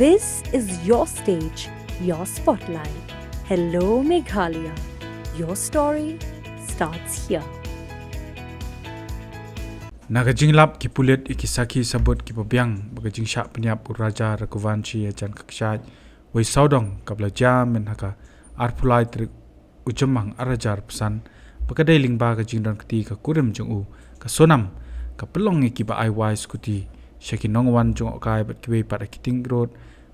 This is your stage, your spotlight. Hello, Meghalaya. Your story starts here. Nagajinglap ki pulit ikisaki sabut ki pabyang bagajing syak penyap uraja rakuvanci ajan kakshat wei saudong kabla jam men haka arpulai trik ujemang arajar pesan pakadai lingba gajing don keti ka kurim jungu ka sonam ka pelong Kiba Ai-Wai Scooty syaki nongwan jung okai bat kiwe pada Keating road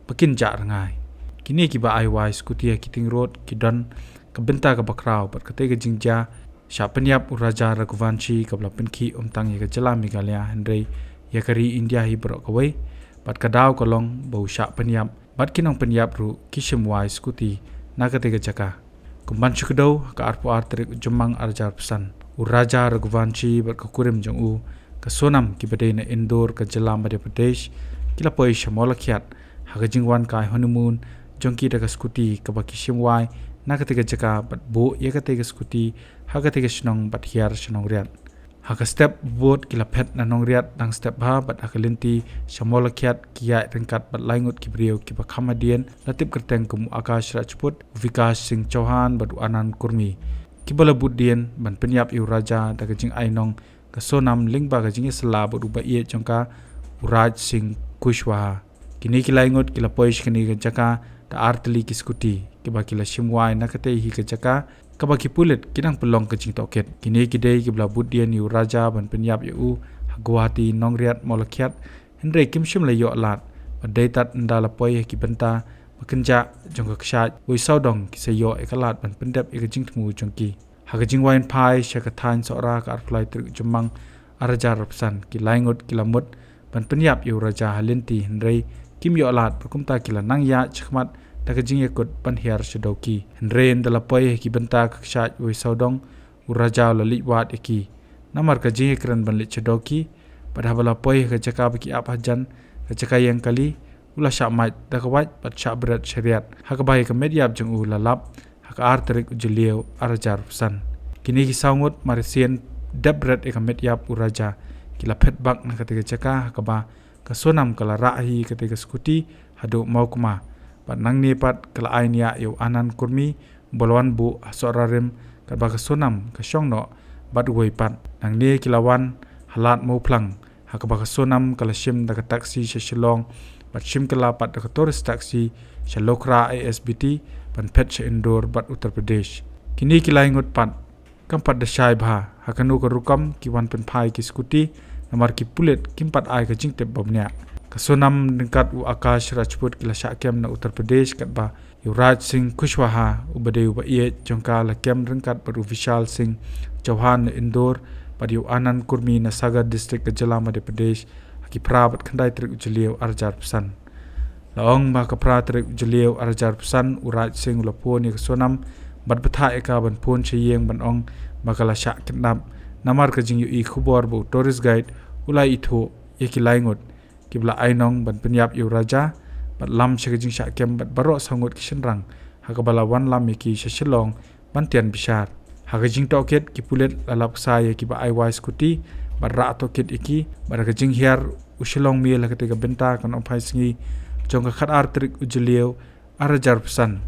pakin jak Rngai kini Kiba Ai-Wai Scooty Keating road kidon kabenta ka bakrau bat katai gajing ja syak penyap uraja rakuvanci kabla penki tang ya jala Meghalaya Henry ya kari India hi berok kawai bat kadau kolong bau syak penyap bat kinong penyap ru kishim wai Scooty nakate jaka kumban chukdo ka arpu artrik jemang arjar pesan uraja rakuvanci bat kurim jong ka sonam ki badai na indoor ka jala Madhya Pradesh kila poi shamola khiat ha jingwan kai Honeymoon jongki da ka Scooty ka ba kishim wai nakate jaka bat bo ya kate Scooty haga tiga shnong bat hiar shnong riat haga step boat kila pet na nong riat dang step ha bat akalinti shamola khiat kiya rengkat bat laingut kibriu kiba khamadian latip kerteng kum akash rajput vikas singh chauhan bat anan kurmi kibala budien ban penyap yu raja daga jing ainong ka sonam lingba ga jing sala bat uba ie jongka uraj singh kushwaha kini kila ingut kila poish kini ga jaka da artli ki Scooty kiba kila shimwai nakate hi ka jaka kabaki pulit kinang pelong kecing toket kini kidai kibla budian yu raja ban penyap yu Guwahati nongriat molakiat Henry kim shim la yo lat badai tat ndala poi ki benta makenja jong kakshat wei saudong ki sayo ekalat ban pendap ikajing temu jongki hagajing wain pai syakathan sora ka arflai trik jemang araja rapsan ki laingut kilamut ban penyap yu raja halinti Henry kim yo lat perkumta kila nangya chakmat dakajing yakut panhiar sedoki henren dalapai ki benta kakshat wei saudong uraja laliwat iki namar ka jing kran ban lit sedoki pada balapai ka jaka baki ap hajan ka jaka yang kali ula syamait dakawat pat syabrat syariat hakabai ka mediap jeng lalap haka artrik ujeliau arajar pesan kini ki saungut marisien dabrat eka mediap uraja kila pet bak na ketiga jaka hakaba ka sonam kala rahi ketiga Scooty hadu mau kuma pat nang ni pat kala ainia yu anan kurmi bolwan bu asorarim kat ba sonam ka syongno bat wei pat nang ni kilawan halat mau plang hakaba sonam kala shim da taksi Shillong bat shim kala pat da tourist taksi Shalokra ASBT ban pet she indoor bat Uttar Pradesh kini kilaingut pat kampat da shai bha hakanu ka rukam ki wan pen phai ki Scooty namar ki pulet kimpat ai ka jingte babnya kasonam dekat akash rajput kila syakem na Uttar Pradesh kat ba Yuvraj Singh Kushwaha ubade uba ie jongka la kem rengkat baru Vishal Singh Chauhan na Indore pada yu anan kurmi na Sagar district ke Jala Madhya Pradesh haki prabat khandai trik ujeliau arjar pesan laong ba ka pra trik ujeliau arjar pesan Uraj Singh lapon ni kasonam bat betha eka ban pon cheyeng ban ong bakala syak kidnap namar ka jing yu I khubor bu tourist guide ulai itho yeki laingut kibla ainong ban penyap yu raja bat lam syakajing syakem bat barok sangut kishenrang hakabala wan lam yeki Shillong ban tian bishar hakajing toket ki pulet lalap saya Kiba Ai-Wai Scooty bat ra toket iki bat hakajing hiar Shillong Mail hakatiga benta kan opai singi jongka khat artrik ujeliau arajar pesan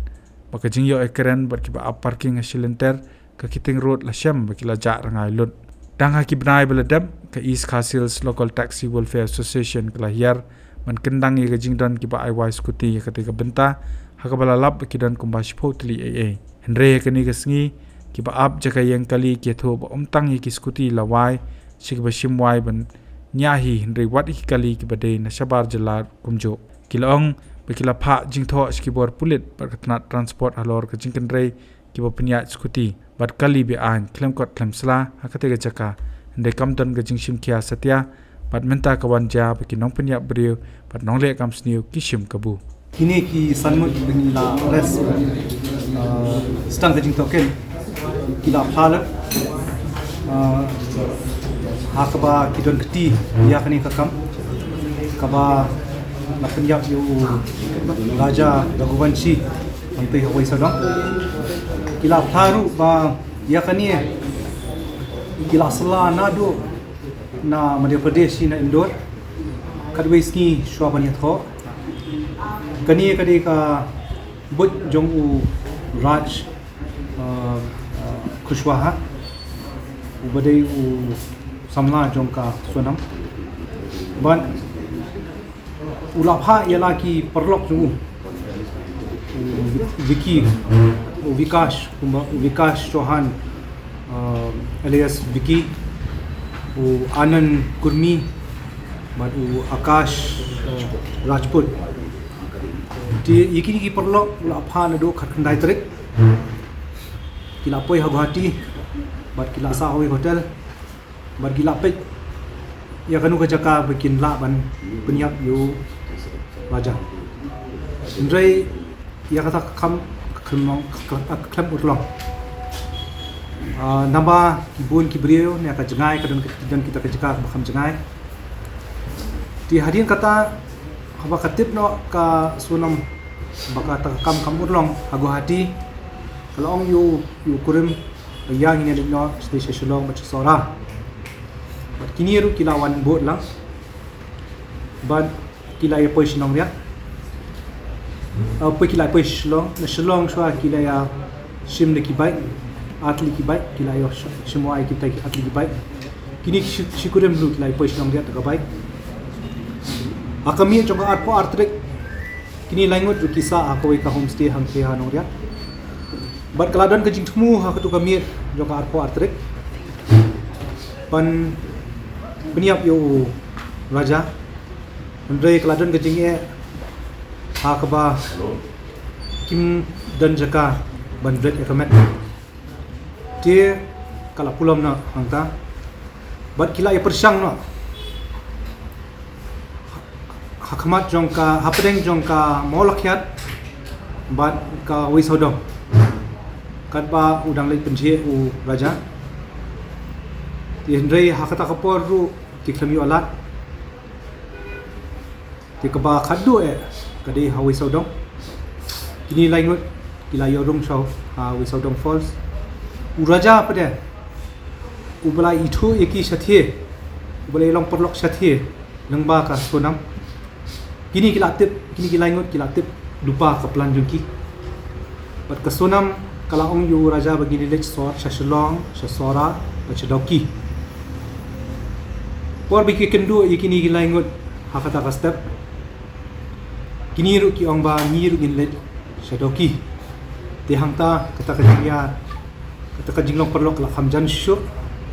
bakajing yo ekeren bat Kiba parking silenter ka Keating road la syam bakila jak Rngai lut dang haki benai beladap ke East Castles Local Taxi Welfare Association kelahiar man kendang ye gajing don Kiba Ai-Wai Scooty ye ketika benta hakabala lap kidan kumbash potli AA Henry kini kesngi Kiba ap jaka yang kali ketho ba omtang ye ki Scooty lawai sikba shimwai ban nyahi Henry wat iki kali Kiba dei na sabar jelar kumjo kilong bekila pha jingtho skibor pulit perkatnat transport alor ke jingkenrei Kiba penyat Scooty bat kali be an klem kot klem sla hakatega jaka ndai kamton gajing shim kia satya bat menta kawan ja baki nong penyap beriu bat nong le kam sniu kishim kabu kini ki sanmut benila res stang gajing token kila phala hakaba kidon keti ya kani kakam kaba na penyap yu raja Raghuvanshi sampai hoi sadang kila tharu ba ya kani kila sala nado na Madhya Pradesh na Indore kadwe ski shwabani tho Kani kadi ka but jong u Raj Kushwaha u badai u samla jong ka sunam ban ulapha ialah ki perlok jong Vicky Vikash Chauhan alias Vicky Anand Kurmi ban Akash Rajput di iki perlok ulapha na do khandai trik kila poi Guwahati bat kila sa hoy hotel bat kila pek ya kanu ka jaka bikin la ban penyap yu raja Indrai ya kata kam klem utlong namba kibun kibrio ni aka jengai dan kita kejaka bakam jengai di hadian kata haba katip no ka sunam baka kam utlong Guwahati kalau ong yu kurim yang ini no stesen Shillong macam sora kini ru kilawan bot lang ban kila ya poi Shillong dia poi kila poi Shillong na Shillong shwa kila ya shim de kibai atli kibai kila yo semua ai kita atli kibai kini shikurim lu kila poi Shillong dia tak baik akami jong arpo artrik kini langut ru kisah aku ka homestay hang ke hanong dia bat kaladan kejing temu ha ketu kami jong arpo artrik pan beniap yo raja Andrei kaladan kejing ha kaba kim dan jaka ban bret ekamet dia kala pulam na hangta bat kila persang no hakamat jongka hapdeng jongka molakyat bat ka wisodom kat ba udang lai penje u raja ti Andrei hakata kapor ru ti klami alat ti kaba khaddu kadi hawi saudong kini lainut kila yorung show hawi saudong falls u raja pada u balai itu eki sathie u balai long perlok sathie lengba ka sonam kini kila lainut kila tip lupa ka plan jungki bat ka sonam kalau ong yu raja begini lech sor Shillong sora bachadoki por biki kendu ikini gilaingut hakata ka step kini ru ki ong ba ngiru gin lech shadoki ti hangta kata kajia kata kajinglong perlok la khamjan shu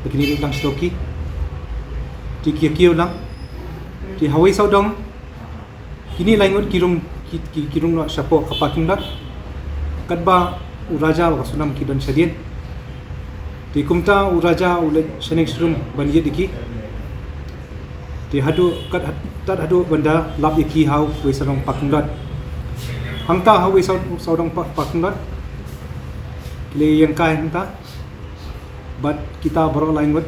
begini ru lang shadoki ti kiu lang ti hawai saudong kini laingut kirung no shapo kapaking lat kadba uraja wa sunam ki dan shadien ti kumta uraja ule shenek shrum banjit iki ti hadu kat tat hadu benda lap iki hau we sarong pakundat hangta hau we sarong pakundat le yang kai hangta bat kita baro laingut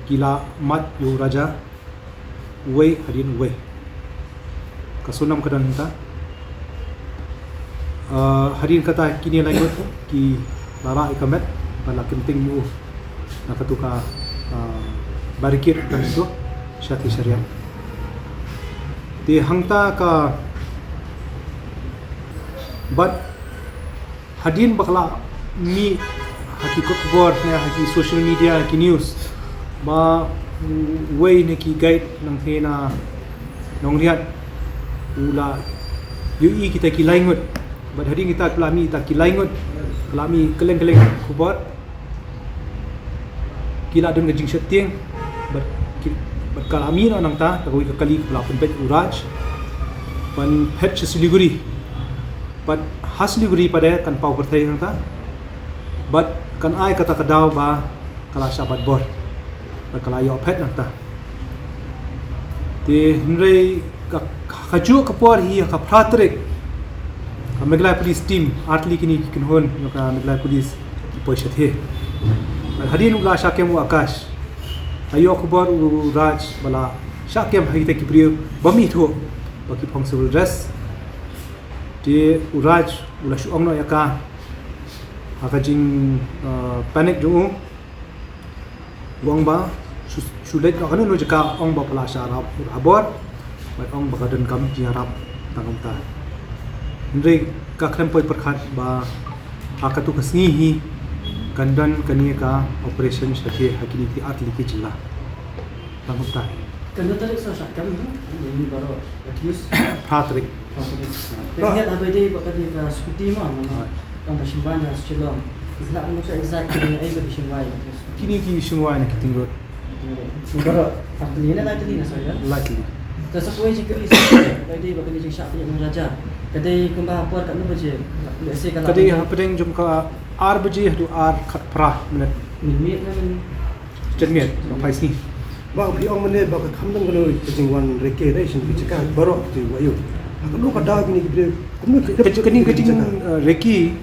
kila mat yu raja we hadin we kasunam kadan hangta hadirin kata kini lanjut ki lara ikamet bala kenting yu nakatuka barikir dan itu syati syariah di hangta ka bat hadirin bakla mi hakikot bor ne haki social media ki news ba way ne ki guide nang thena nong lihat ula yu kita ki lanjut bat hari kita kelami tak kilaingut kelami keleng-keleng kubat kila dan gajing setting bat kalami na nang ta takoy kakali pelapon pet uraj pan pet Siliguri bat Siliguri pada kan pau pertai nang ta bat kan ai kata kadaw ba kala sabat bor bat kalayo pet nang ta ti Rngai kaju kapor hi ka pratrik Meghalaya Police Team atli kini kinhon ka Meghalaya Police poishat he hadin ula shakem Akash ayo khbar u Raj bala shakem haite ki priyo bami tho baki phong civil dress ti u Raj ula shuong no yaka akajing panic jo wang ba sulit ka kanu no jaka ong ba pala sharap abor bai ong ba kadan kam ji harap tangam ta Henry kaklem poi perkhat ba akatu kasni hi kandan kania ka operation shake hakini ti atli ki jilla tangam ta Kena tarik sosok kami, ini baru accuse. Patrick Pengen apa dia bakal dia Scooty mah, kamu simpan Shillong. Tidak maksud exact ini aja di Shillong. kini ki shungwa na Keating road Baru artinya ni lagi ni saya. likely Terus aku yang cakap dia bakal dia cakap yang raja. Kadai kembang apa kat mana je? Biasa kalau kadi ha pedeng jum ka 8 baje hadu 8 khat pra minute minit kan. jadmiat pai sni Bang pi ong mene bak khamdang galo kejingwan recreation ki cakap baru ti wayu. Aku lu kada gini gede. kani kajing reki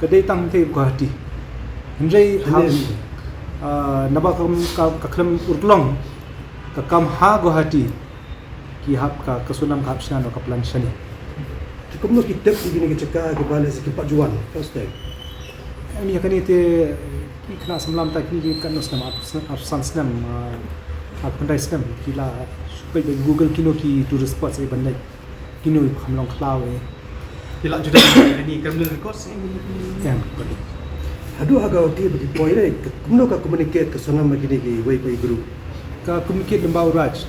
kadai tang te Guwahati Henry ha naba ka klem urlong ka kam ha Guwahati ki hap ka kasunam hap shan ka plan shani Cukup lu kitap gini ki cakap ke balik sikit Pak Juan first time. Ami kani te ki kena semalam tak ni kan nos nama absan senam aku pandai senam kila supaya Google kino ki tourist spot saya bandai kino hamlong klau Tidak juga ini criminal records yang Aduh agak ti bagi point ni. Kumno ka communicate ke sana magini ki way by group. ka communicate lembau raj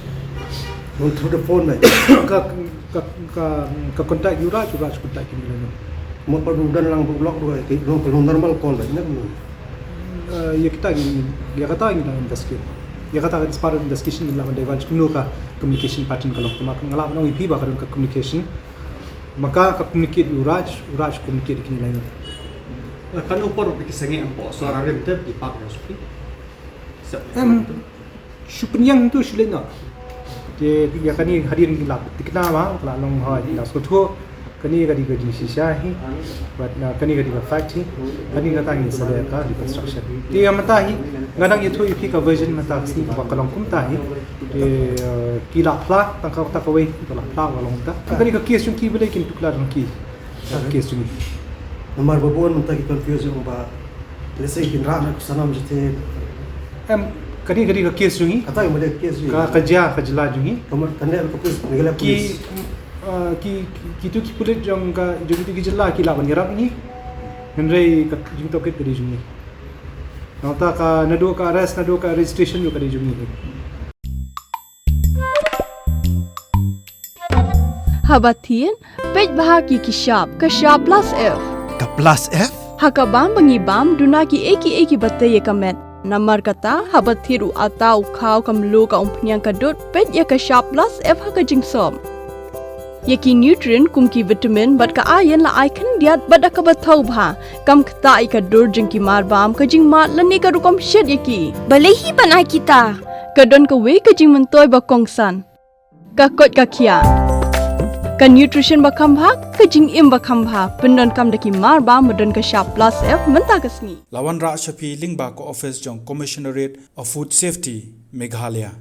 On through the phone ni. ka contact you raj contact kini lain Mo padudan lang blog do ki normal call ni nak. ya kita gini dia kata ini lah industri dia kata it's part of investigation illa mandai vaj kuno ka communication pattern kalau tama ngalap nang ipi ba ka communication maka ka communicate uraj communicate kini lain Kan upor bikisangi ampo suara rem di pak ya supi. Syupenyang tu silena dia kani hadir ni lap tikna ma kala long ha di las ko kani gadi sisyahi but kani gadi factory kani gata ni sala ka reconstruction dia matahi ngadang itu ipi ka version mata sini ba kalong kum tahi kila pla tangka ta ka wei kala pla kalong ta kani ka case yung ki bele kin tukla dong ki case yung Nomor babon mentaki confusion ba. Let's say kin rana ku sana mjete. kani ka case yung Kata yung made case ka kajla yung Kamar tanda ko pus Meghalaya police. ki tu ki pulit jong ka jong tu ki jilla ki laban yarap ni Henry ka jing to ket kadi jung ni nota ka nado ka arrest nado ka registration yo kadi jung ni Habatin, pej bahagi ki sharp plus F. Ka plus F? Hakabam bangibam duna ki eki batte ye kamet. Namar kata habathiru atau khau kamlu ka umpnyang kadut pej ya ka sharp plus F haka jingsom. Yaki nutrient kum ki vitamin bat ka iron la ai kan diat bat ka bathau bha kam khta i ka dur jing ki mar bam ka jing mat lani ka rukom shet yaki. Balehi banai kita. Kadon ka we ka jing mentoy ba kongsan. Ka kot ka khia. Ka nutrition bakam bha ka jing im bakam bha pendon kam daki mar ba modon ka sharp plus F menta kasni Lawan Ra Shafi Lingba ko office jong Commissionerate of Food Safety Meghalaya